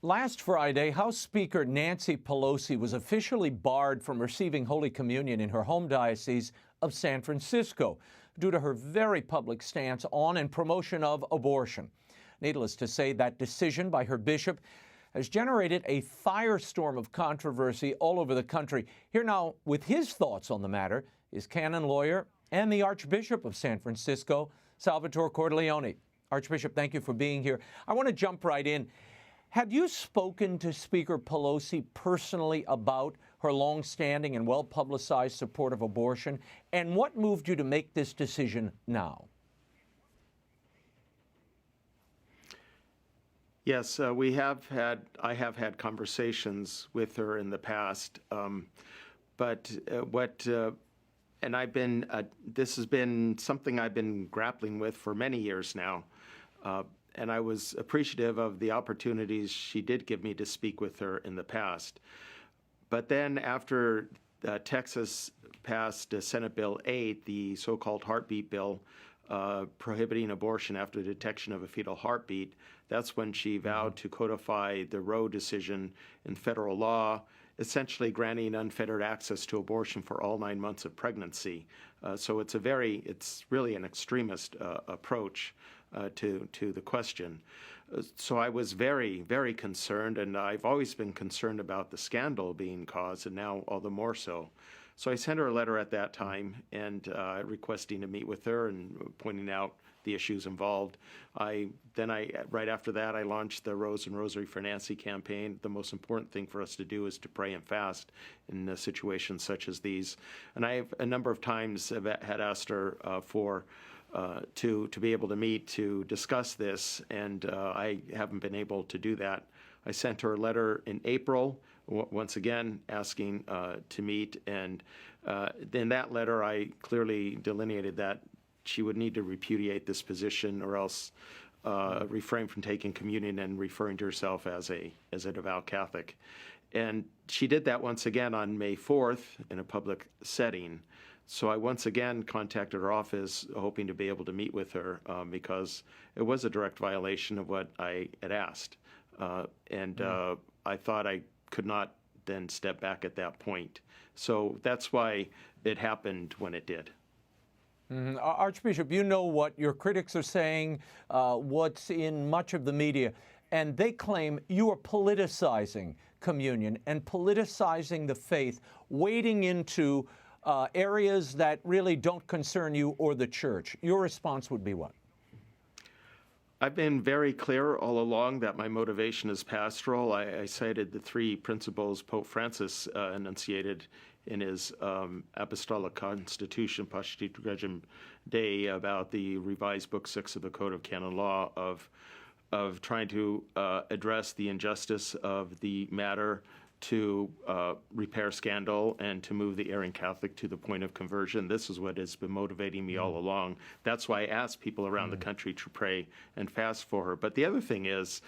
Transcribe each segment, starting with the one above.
Last Friday, House Speaker Nancy Pelosi was officially barred from receiving Holy Communion in her home diocese of San Francisco due to her very public stance on and promotion of abortion. Needless to say, that decision by her bishop has generated a firestorm of controversy all over the country. Here now with his thoughts on the matter is canon lawyer and the Archbishop of San Francisco, Salvatore Cordileone. Archbishop, thank you for being here. I want to jump right in. Have you spoken to Speaker Pelosi personally about her long-standing and well-publicized support of abortion? And what moved you to make this decision now? Yes, I have had conversations with her in the past, and this has been something I've been grappling with for many years now. And I was appreciative of the opportunities she did give me to speak with her in the past. But then after Texas passed Senate Bill 8, the so-called heartbeat bill, prohibiting abortion after detection of a fetal heartbeat, that's when she vowed to codify the Roe decision in federal law, essentially granting unfettered access to abortion for all 9 months of pregnancy. So it's really an extremist approach to the question. So I was very, very concerned, and I've always been concerned about the scandal being caused, and now all the more so. So I sent her a letter at that time and requesting to meet with her and pointing out the issues involved. Right after that, I launched the Rose and Rosary for Nancy campaign. The most important thing for us to do is to pray and fast in situations such as these. And I have a number of times had asked her to be able to meet to discuss this, and I haven't been able to do that. I sent her a letter in April, once again asking to meet, and in that letter I clearly delineated that she would need to repudiate this position or else refrain from taking communion and referring to herself as a devout Catholic. And she did that once again on May 4th in a public setting. So I once again contacted her office hoping to be able to meet with her because it was a direct violation of what I had asked. I thought I could not then step back at that point. So that's why it happened when it did. Archbishop, you know what your critics are saying, what's in much of the media, and they claim you are politicizing communion and politicizing the faith, wading into areas that really don't concern you or the church. Your response would be what? I've been very clear all along that my motivation is pastoral. I cited the 3 principles Pope Francis enunciated in his Apostolic Constitution, Pacific Regim Dei, about the revised Book 6 of the Code of Canon Law of trying to address the injustice of the matter, to repair scandal, and to move the erring Catholic to the point of conversion. This is what has been motivating me all along. That's why I ask people around the country to pray and fast for her. But the other thing is,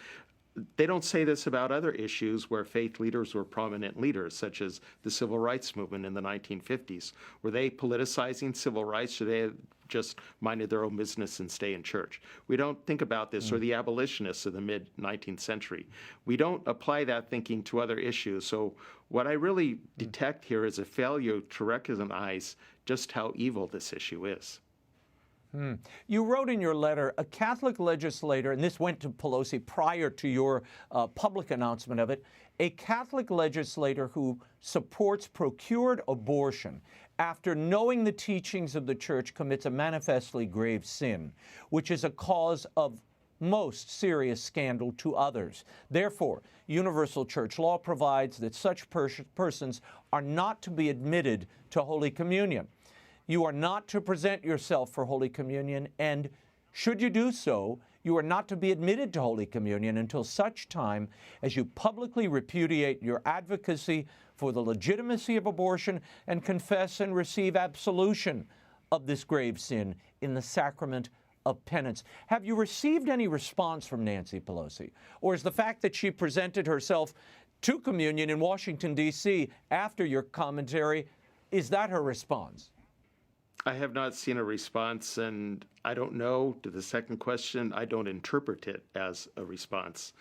they don't say this about other issues where faith leaders were prominent leaders, such as the civil rights movement in the 1950s. Were they politicizing civil rights, or they just minded their own business and stay in church? We don't think about this, or the abolitionists of the mid-19th century. We don't apply that thinking to other issues. So what I really detect here is a failure to recognize just how evil this issue is. You wrote in your letter, a Catholic legislator, and this went to Pelosi prior to your public announcement of it, a Catholic legislator who supports procured abortion after knowing the teachings of the Church commits a manifestly grave sin, which is a cause of most serious scandal to others. Therefore, universal church law provides that such persons are not to be admitted to Holy Communion. You are not to present yourself for Holy Communion, and should you do so, you are not to be admitted to Holy Communion until such time as you publicly repudiate your advocacy for the legitimacy of abortion and confess and receive absolution of this grave sin in the sacrament of penance. Have you received any response from Nancy Pelosi? Or is the fact that she presented herself to communion in Washington, D.C. after your commentary, is that her response? I have not seen a response, and I don't know, to the second question, I don't interpret it as a response.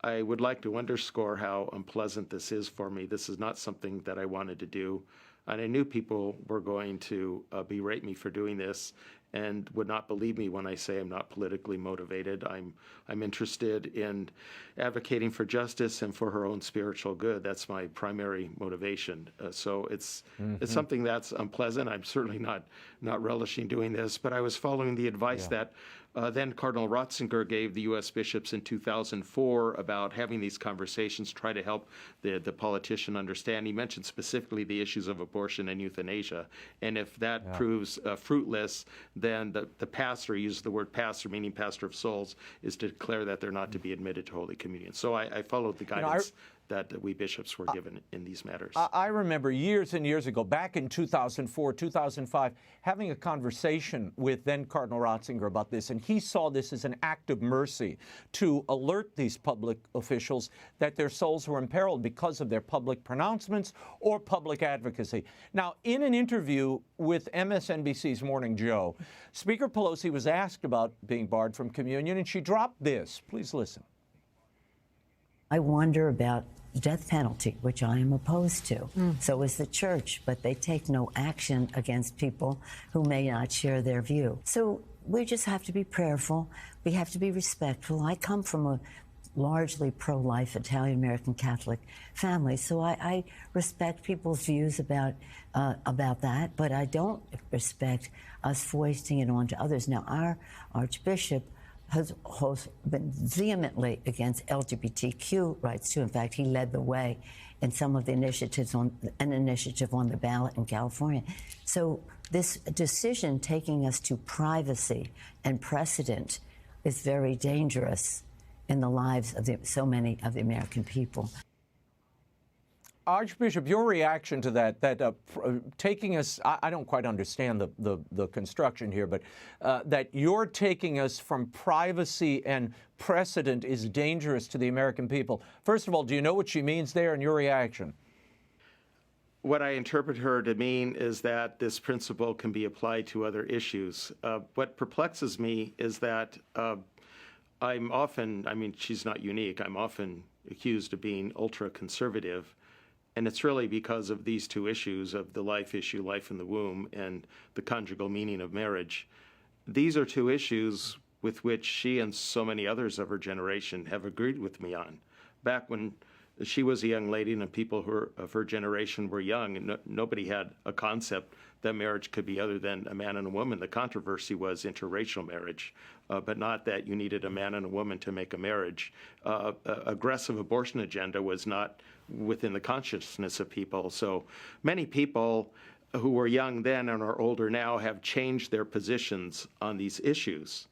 I would like to underscore how unpleasant this is for me. This is not something that I wanted to do. And I knew people were going to berate me for doing this and would not believe me when I say I'm not politically motivated. I'm interested in advocating for justice and for her own spiritual good. That's my primary motivation. So it's something that's unpleasant. I'm certainly not relishing doing this, but I was following the advice that then Cardinal Ratzinger gave the U.S. bishops in 2004 about having these conversations, try to help the politician understand. He mentioned specifically the issues of abortion and euthanasia. And if that proves fruitless, then the pastor, he uses the word pastor, meaning pastor of souls, is to declare that they're not to be admitted to Holy Communion. So I followed the guidance that we bishops were given in these matters. I remember years and years ago, back in 2004, 2005, having a conversation with then Cardinal Ratzinger about this, and he saw this as an act of mercy to alert these public officials that their souls were imperiled because of their public pronouncements or public advocacy. Now, in an interview with MSNBC's Morning Joe, Speaker Pelosi was asked about being barred from communion, and she dropped this. Please listen. I wonder about death penalty, which I am opposed to. So is the church, but they take no action against people who may not share their view. So we just have to be prayerful. We have to be respectful. I come from a largely pro-life Italian-American Catholic family, so I respect people's views about that, but I don't respect us foisting it on to others. Now, our Archbishop has been vehemently against LGBTQ rights too. In fact, he led the way in some of the initiatives on the ballot in California. So this decision taking us to privacy and precedent is very dangerous in the lives of so many of the American people. Archbishop, your reaction to that taking us, I don't quite understand the construction here, but that you're taking us from privacy and precedent is dangerous to the American people. First of all, do you know what she means there, and your reaction? What I interpret her to mean is that this principle can be applied to other issues. What perplexes me is that I'm often, I mean, she's not unique, I'm often accused of being ultra-conservative. And it's really because of these two issues of the life issue, life in the womb, and the conjugal meaning of marriage. These are two issues with which she and so many others of her generation have agreed with me on. Back when she was a young lady and people of her generation were young, and nobody had a concept that marriage could be other than a man and a woman. The controversy was interracial marriage, but not that you needed a man and a woman to make a marriage. Aggressive abortion agenda was not within the consciousness of people. So many people who were young then and are older now have changed their positions on these issues.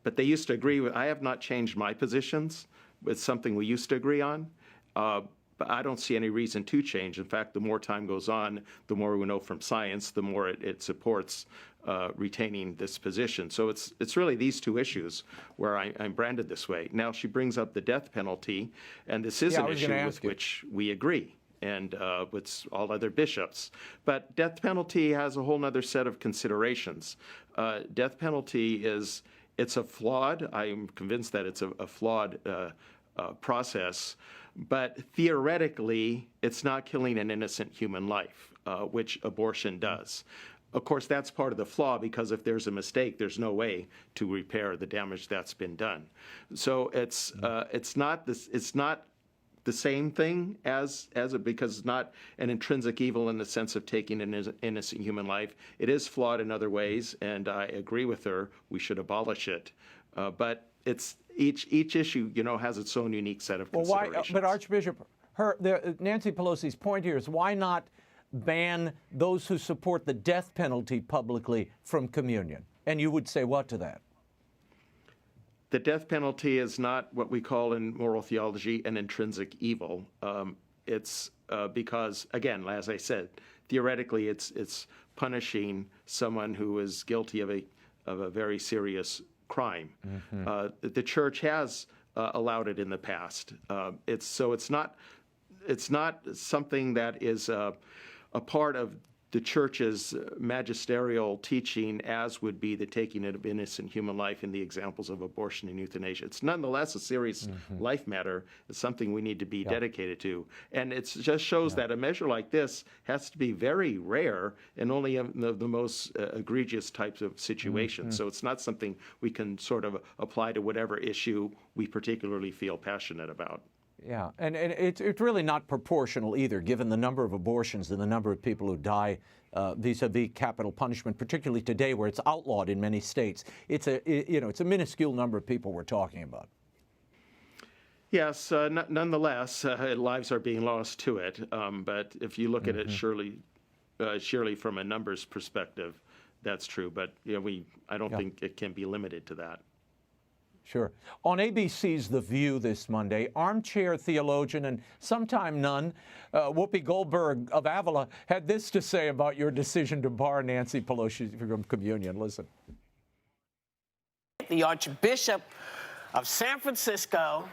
But they used to agree with, I have not changed my positions. It's something we used to agree on. But I don't see any reason to change. In fact, the more time goes on, the more we know from science, the more it supports retaining this position. So it's really these two issues where I'm branded this way. Now she brings up the death penalty, and this is an issue with which we agree, and with all other bishops. But death penalty has a whole other set of considerations. Death penalty it's a flawed, I'm convinced that it's a flawed process, but theoretically, it's not killing an innocent human life, which abortion does. Of course, that's part of the flaw, because if there's a mistake, there's no way to repair the damage that's been done. So it's not the same thing because it's not an intrinsic evil in the sense of taking an innocent human life. It is flawed in other ways, and I agree with her. We should abolish it, but it's each issue, has its own unique set of considerations. But Archbishop, Nancy Pelosi's point here is, why not ban those who support the death penalty publicly from communion? And you would say what to that? The death penalty is not what we call in moral theology an intrinsic evil. It's because, again, as I said, theoretically it's punishing someone who is guilty of a very serious crime. The church has allowed it in the past. It's not something that is a part of the church's magisterial teaching, as would be the taking of innocent human life in the examples of abortion and euthanasia. It's nonetheless a serious life matter. It's something we need to be dedicated to. And it just shows that a measure like this has to be very rare and only in the most egregious types of situations. So it's not something we can sort of apply to whatever issue we particularly feel passionate about. Yeah, and it's really not proportional either, given the number of abortions and the number of people who die vis-a-vis capital punishment, particularly today where it's outlawed in many states. It's a minuscule number of people we're talking about. Yes, nonetheless, lives are being lost to it. But if you look at it surely from a numbers perspective, that's true. But I don't think it can be limited to that. Sure. On ABC's The View this Monday, armchair theologian and sometime nun, Whoopi Goldberg of Avila, had this to say about your decision to bar Nancy Pelosi from communion. Listen. The Archbishop of San Francisco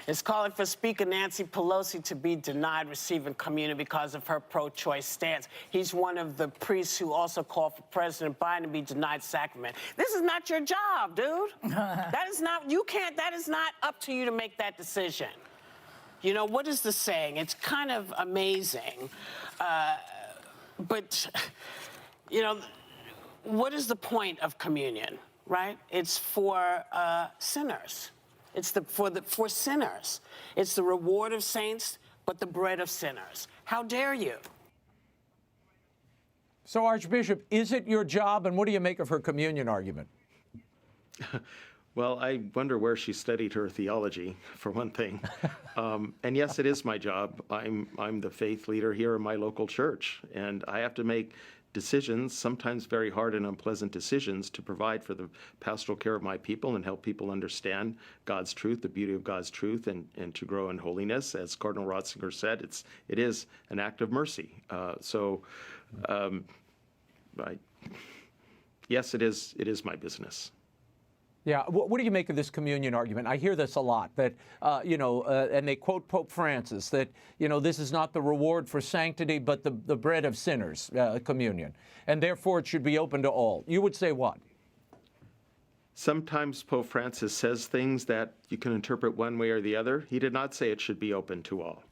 is calling for Speaker Nancy Pelosi to be denied receiving communion because of her pro-choice stance. He's one of the priests who also called for President Biden to be denied sacrament. This is not your job, dude. That is not up to you to make that decision. What is the saying? It's kind of amazing. But what is the point of communion, right? It's for sinners. It's for sinners. It's the reward of saints, but the bread of sinners. How dare you? So, Archbishop, is it your job, and what do you make of her communion argument? Well, I wonder where she studied her theology, for one thing. And yes, it is my job. I'm the faith leader here in my local church, and I have to make decisions, sometimes very hard and unpleasant decisions, to provide for the pastoral care of my people and help people understand God's truth, the beauty of God's truth, and to grow in holiness. As Cardinal Ratzinger said, it is an act of mercy. Yes, it is my business. Yeah, what do you make of this communion argument? I hear this a lot, that, and they quote Pope Francis, that, this is not the reward for sanctity, but the bread of sinners, communion, and therefore it should be open to all. You would say what? Sometimes Pope Francis says things that you can interpret one way or the other. He did not say it should be open to all.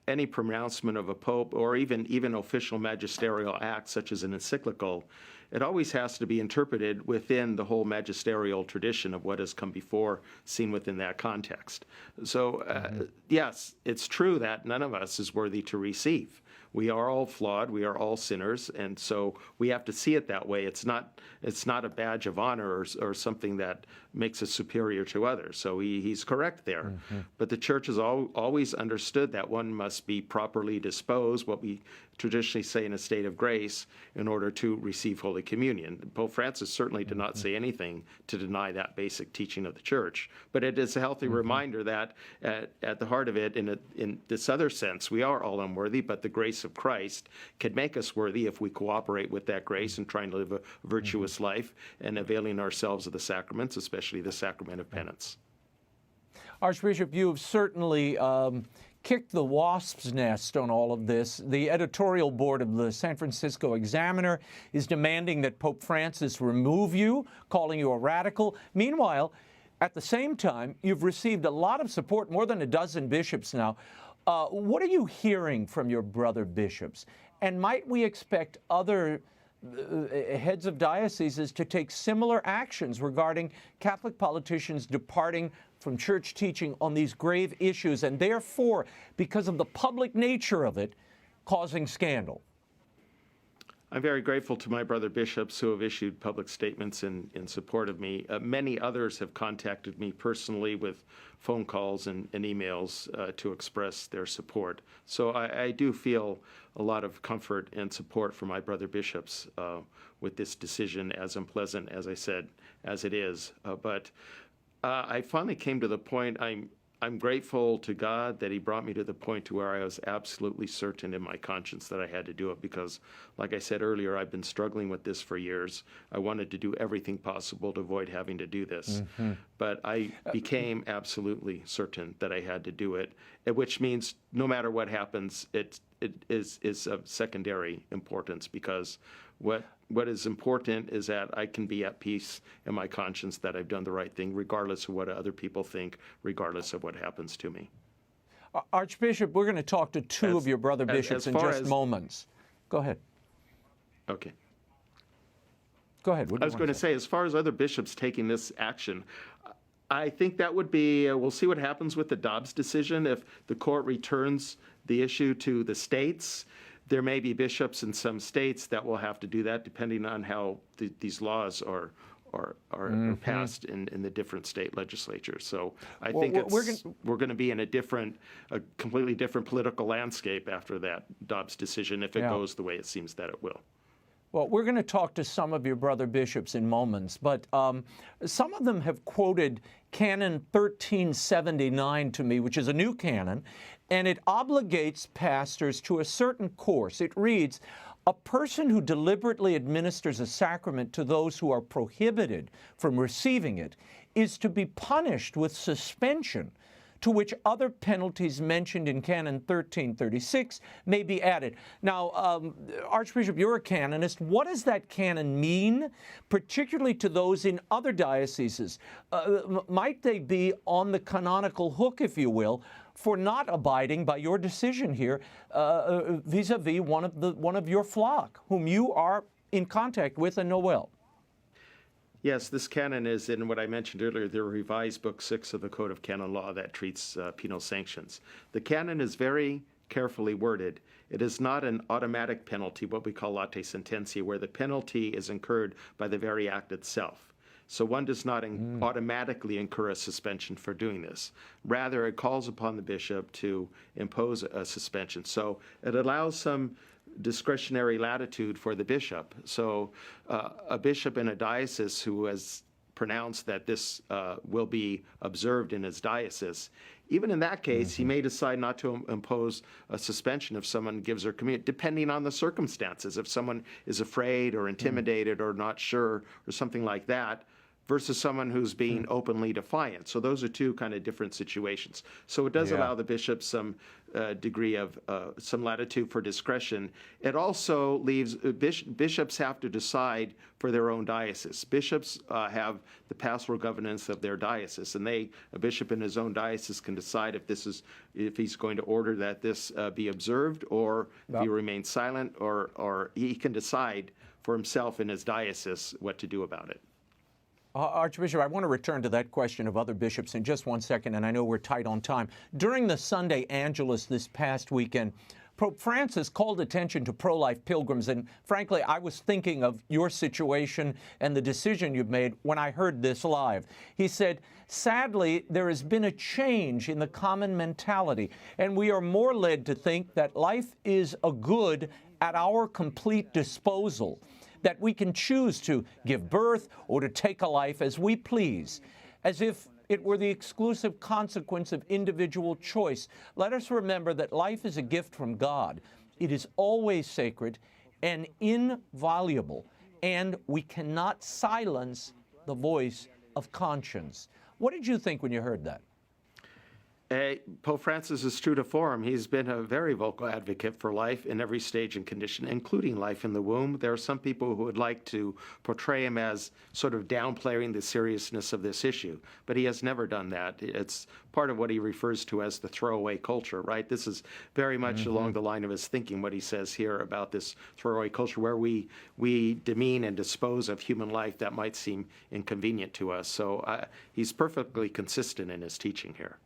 Any pronouncement of a pope, or even official magisterial act, such as an encyclical, it always has to be interpreted within the whole magisterial tradition of what has come before, seen within that context. So, yes, it's true that none of us is worthy to receive. We are all flawed. We are all sinners, and so we have to see it that way. It's not a badge of honor or something that makes us superior to others. So he's correct there. But the church has always understood that one must be properly disposed, what we traditionally say in a state of grace, in order to receive Holy Communion. Pope Francis certainly did not say anything to deny that basic teaching of the church. But it is a healthy reminder that at the heart of it, in this other sense, we are all unworthy, but the grace of Christ can make us worthy if we cooperate with that grace and trying to live a virtuous life and availing ourselves of the sacraments, especially the sacrament of penance. Archbishop, you have certainly kicked the wasp's nest on all of this. The editorial board of the San Francisco Examiner is demanding that Pope Francis remove you, calling you a radical. Meanwhile, at the same time, you've received a lot of support, more than a dozen bishops now. What are you hearing from your brother bishops? And might we expect other heads of dioceses to take similar actions regarding Catholic politicians departing from church teaching on these grave issues, and therefore, because of the public nature of it, causing scandal? I'm very grateful to my brother bishops who have issued public statements in support of me. Many others have contacted me personally with phone calls and emails to express their support. So I do feel a lot of comfort and support for my brother bishops with this decision, as unpleasant, as I said, as it is. But I finally came to the point I'm grateful to God that he brought me to the point to where I was absolutely certain in my conscience that I had to do it because, like I said earlier, I've been struggling with this for years. I wanted to do everything possible to avoid having to do this. But I became absolutely certain that I had to do it, which means no matter what happens, it is of secondary importance because what is important is that I can be at peace in my conscience that I've done the right thing, regardless of what other people think, regardless of what happens to me. Archbishop, we're going to talk to two of your brother bishops in just moments. Go ahead. Okay. Go ahead. I was going to say, as far as other bishops taking this action, I think that would be, we'll see what happens with the Dobbs decision. If the court returns the issue to the states, there may be bishops in some states that will have to do that, depending on how these laws are passed in the different state legislatures. So I think we're going to be in a completely different political landscape after that Dobbs decision, if it goes the way it seems that it will. Well, we're going to talk to some of your brother bishops in moments, but some of them have quoted Canon 1379 to me, which is a new canon, and it obligates pastors to a certain course. It reads, a person who deliberately administers a sacrament to those who are prohibited from receiving it is to be punished with suspension, to which other penalties mentioned in Canon 1336 may be added. Now, Archbishop, you're a canonist. What does that canon mean, particularly to those in other dioceses? Might they be on the canonical hook, if you will, for not abiding by your decision here vis-a-vis one of your flock, whom you are in contact with and know well? Yes, this canon is in what I mentioned earlier, the revised Book 6 of the Code of Canon Law that treats penal sanctions. The canon is very carefully worded. It is not an automatic penalty, what we call late sententia, where the penalty is incurred by the very act itself. So one does not automatically incur a suspension for doing this. Rather, it calls upon the bishop to impose a suspension. So it allows some discretionary latitude for the bishop. So a bishop in a diocese who has pronounced that this will be observed in his diocese, even in that case, he may decide not to impose a suspension if someone gives their communion, depending on the circumstances. If someone is afraid or intimidated or not sure or something like that, versus someone who's being openly defiant. So those are two kind of different situations. So it does allow the bishop some degree of some latitude for discretion. It also leaves bishops have to decide for their own diocese. Bishops have the pastoral governance of their diocese, and a bishop in his own diocese can decide if he's going to order that this be observed, or if he remains silent, or he can decide for himself in his diocese what to do about it. Archbishop, I want to return to that question of other bishops in just one second, and I know we're tight on time. During the Sunday Angelus this past weekend, Pope Francis called attention to pro-life pilgrims, and frankly, I was thinking of your situation and the decision you've made when I heard this live. He said, sadly, there has been a change in the common mentality, and we are more led to think that life is a good at our complete disposal, that we can choose to give birth or to take a life as we please, as if it were the exclusive consequence of individual choice. Let us remember that life is a gift from God. It is always sacred and inviolable, and we cannot silence the voice of conscience. What did you think when you heard that? Pope Francis is true to form. He's been a very vocal advocate for life in every stage and condition, including life in the womb. There are some people who would like to portray him as sort of downplaying the seriousness of this issue, but he has never done that. It's part of what he refers to as the throwaway culture, right? This is very much along the line of his thinking, what he says here about this throwaway culture where we demean and dispose of human life that might seem inconvenient to us. So he's perfectly consistent in his teaching here.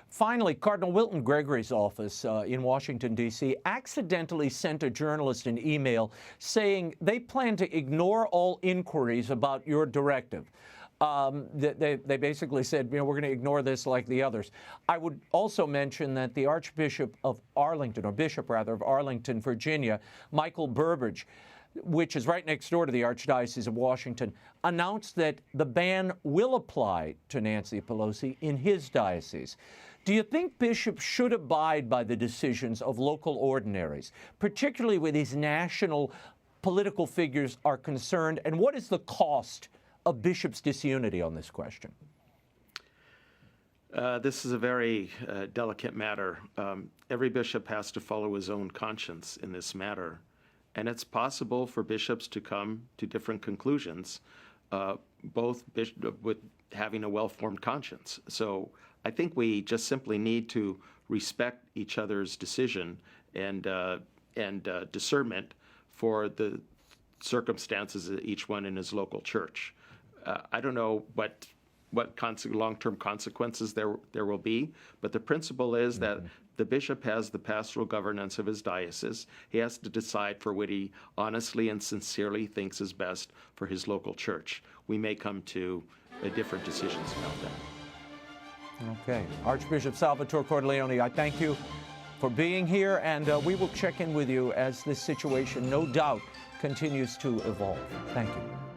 Finally, Cardinal Wilton Gregory's office in Washington, D.C. accidentally sent a journalist an email saying they plan to ignore all inquiries about your directive. They basically said, we're going to ignore this like the others. I would also mention that the Archbishop of Arlington, or Bishop rather, of Arlington, Virginia, Michael Burbridge, which is right next door to the Archdiocese of Washington, announced that the ban will apply to Nancy Pelosi in his diocese. Do you think bishops should abide by the decisions of local ordinaries, particularly where these national political figures are concerned? And what is the cost of bishops' disunity on this question? This is a very delicate matter. Every bishop has to follow his own conscience in this matter. And it's possible for bishops to come to different conclusions, both with having a well-formed conscience. So I think we just simply need to respect each other's decision and discernment for the circumstances of each one in his local church. I don't know what long-term consequences there will be, but the principle is that the bishop has the pastoral governance of his diocese. He has to decide for what he honestly and sincerely thinks is best for his local church. We may come to different decisions about that. Okay. Archbishop Salvatore Cordileone, I thank you for being here, and we will check in with you as this situation, no doubt, continues to evolve. Thank you.